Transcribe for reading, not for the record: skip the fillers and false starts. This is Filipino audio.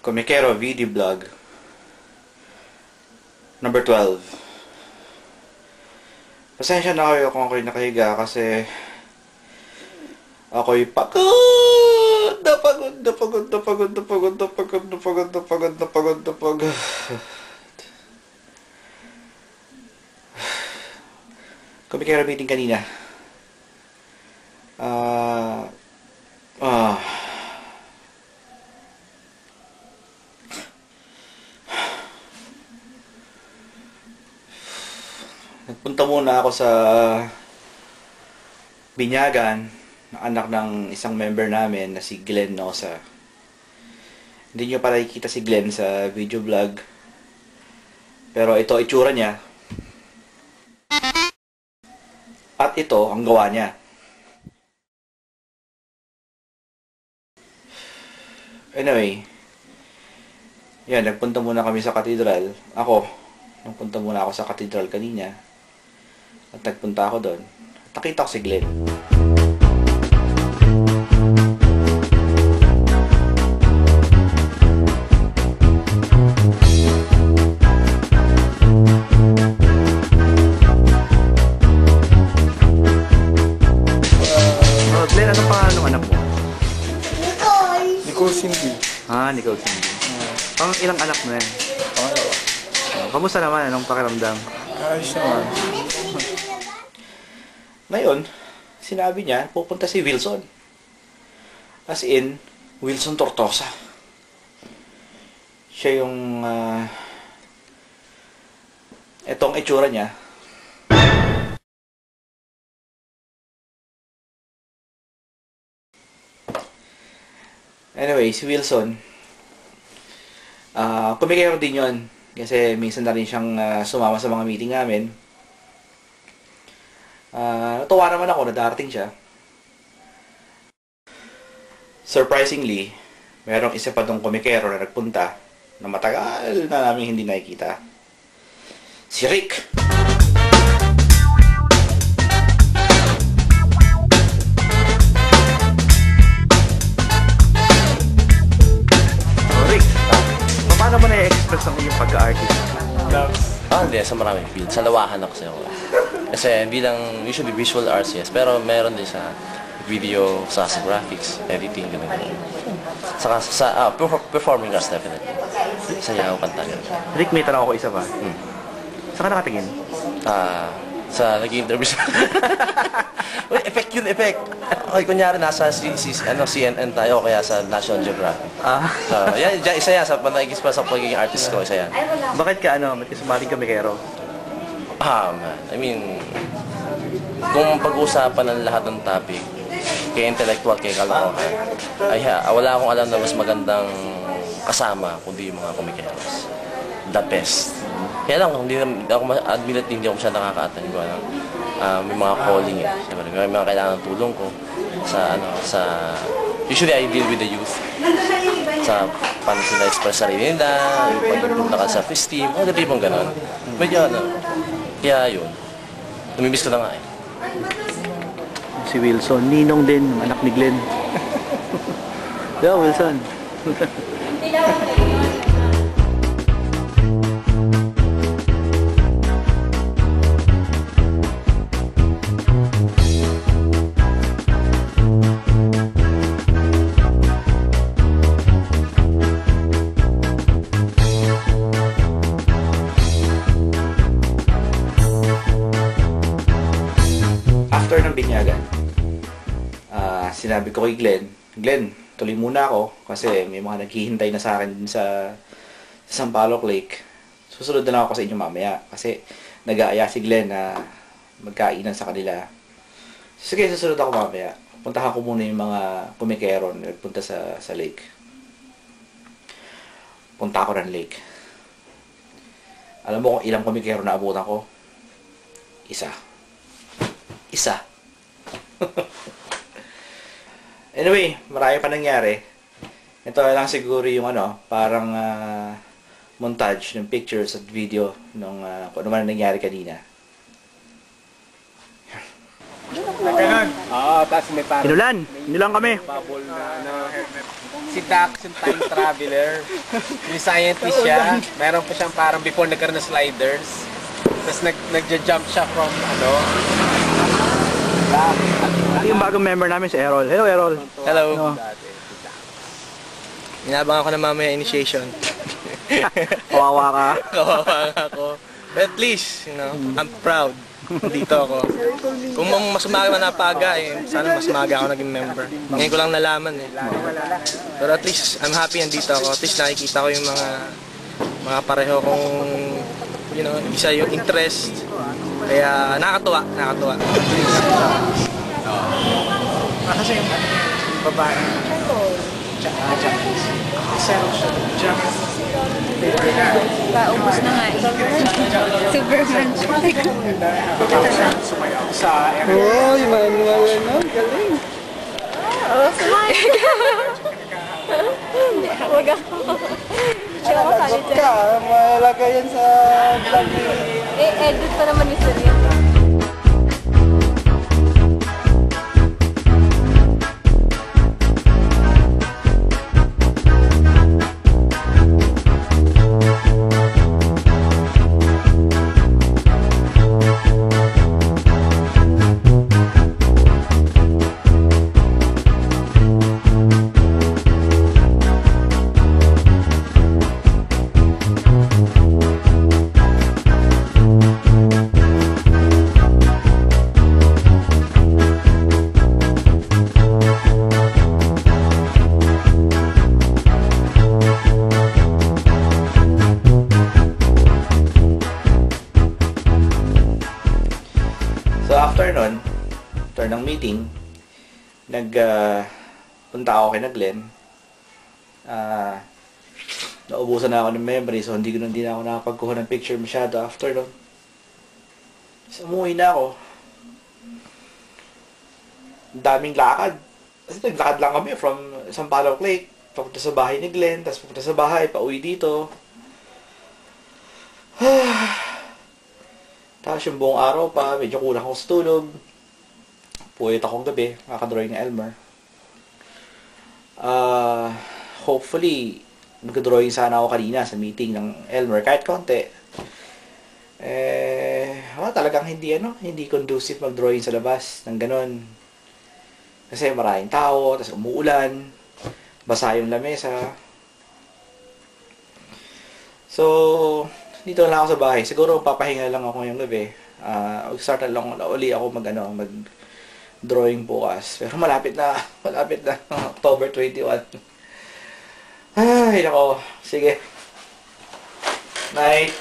Komikero video vlog number 12. Pasensya na kayo kung ako'y nakahiga kasi ako'y pagod. Komikero meeting kanina. Nagpunta muna ako sa binyagan ng anak ng isang member namin na si Glenn Nosa. Hindi nyo pa nakikita si Glenn sa video vlog. Pero ito itsura niya. At ito ang gawa niya. Anyway, yan, nagpunta muna kami sa katedral. Nagpunta muna ako sa katedral kanina. At nagpunta ako doon. At nakita ko si Glenn. Glenn, anong pangalan ng anak mo? Nicole Cindy. Nicole Cindy. Ilang anak mo yan? Pangalawa. Kamusta naman? Anong pakiramdam? Ayos naman. Ngayon, sinabi niya, pupunta si Wilson. As in, Wilson Tortosa. Siya yung, etong itsura niya. Anyway, si Wilson, kumikero din yun. Kasi minsan na rin siyang sumama sa mga meeting namin. Natuwa naman ako na darating siya. Surprisingly, merong isa pa tong komikero na nagpunta na matagal na namin hindi nakikita. Si Rick! Rick, paano mo na-express ang iyong pagka-artist? Hindi. Sa maraming field. Sa lawahan ako sa'yo. Kasi bilang usually visual arts, yes. Pero meron din sa video, sa graphics, editing, gano'n. Saka sa performing arts, definitely. Sayaw, kanta, gano'n. Rick, may tanong ako isa pa. Saan ka nakatingin? Sa nag-i-interview sa... Uy, effect yun, effect. Okay, kunyari nasa CNN tayo, kaya sa National Geographic. Yan, isa yan. Sa pag-express sa pagiging artist ko, isa yan. Bakit ka ba't ka sumaling komikero? Man. I mean, kung pag-uusapan ng lahat ng topic, kay intellectual, kay kalokohan, wala akong alam na mas magandang kasama kundi yung mga komikeros. The best. Kaya lang, hindi ako siya nakaka-attend ko. May mga calling eh. May mga kailangan ng tulong ko usually I deal with the youth. Sa paano sila express sarili nila, yung pag-improve na ka self-esteem, mga tipong gano'n. Medyo kaya yun. Namimiss ko na nga eh. Si Wilson, ninong din, anak ni Glenn. Yeah, Wilson. After ng binyagan, sinabi ko kay Glenn, tuloy muna ako kasi may mga naghihintay na sa akin din sa Sampaloc Lake. Susunod na lang ako sa inyo mamaya kasi nag-aaya si Glenn na magkainan sa kanila. Sige, susunod ako mamaya. Puntahan ko muna yung mga komikero na nagpunta sa lake. Punta ako ng lake. Alam mo kung ilang komikero na abutan ko? Isa. Anyway, marami pa nangyari. Ito lang siguro yung parang montage ng pictures at video nung kung ano man nangyari kanina. Ganun. Tapos may parang Inulan kami. bubble na ano. Si Dax, yung time traveler. Yung scientist siya. Meron pa siyang parang before nagkaroon ng sliders. Tapos nagja-jump siya from ano. Ito yung bagong member namin si Errol. Hello, Errol. Hello. Dati. Inabang ako na mamaya initiation. Kawawa ka. Kawawa ako. But at least, you know, I'm proud. Dito ako. Kung mas umaga na napaga, sana mas umaga ako naging member. Ngayon ko lang nalaman eh. Pero at least, I'm happy andito ako. At least nakikita ko yung mga pareho kong, you know, isa yung interest. Kaya nakakatuwa. Kasi yung babae. Japanese. Paubos na nga eh. Superman. Sumayaw sa Oh, yung manual na. Galing. Oo, sumayo. Hindi, wag ako. Hindi ako kasali dyan. Ka, malagay yan sa vlog ni... Edit pa naman ni Sir yun. So after nun, after ng meeting, punta ako kay Glenn. Naubusan na ako ng memory, so hindi na ako nakapagkuha ng picture masyado after nun. So umuwi na ako. Ang daming lakad. Kasi naglakad lang kami from Sampaloc Lake, papunta sa bahay ni Glenn, tapos papunta sa bahay, pauwi dito. Tapos yung buong araw pa, medyo kulang akong tulog. Puyat akong gabi, kakadrawing ni Elmer. Hopefully, mag-drawing sana ako kanina sa meeting ng Elmer, kahit konti. Talagang hindi conducive mag-drawing sa labas ng ganon. Kasi maraming tao, tapos umuulan, basa yung lamesa. So, dito lang ako sa bahay. Siguro papahinga lang ako ngayong gabi. Start na lang uli ako mag-drawing bukas. Pero malapit na October 21. Ay, nako. Sige. Night.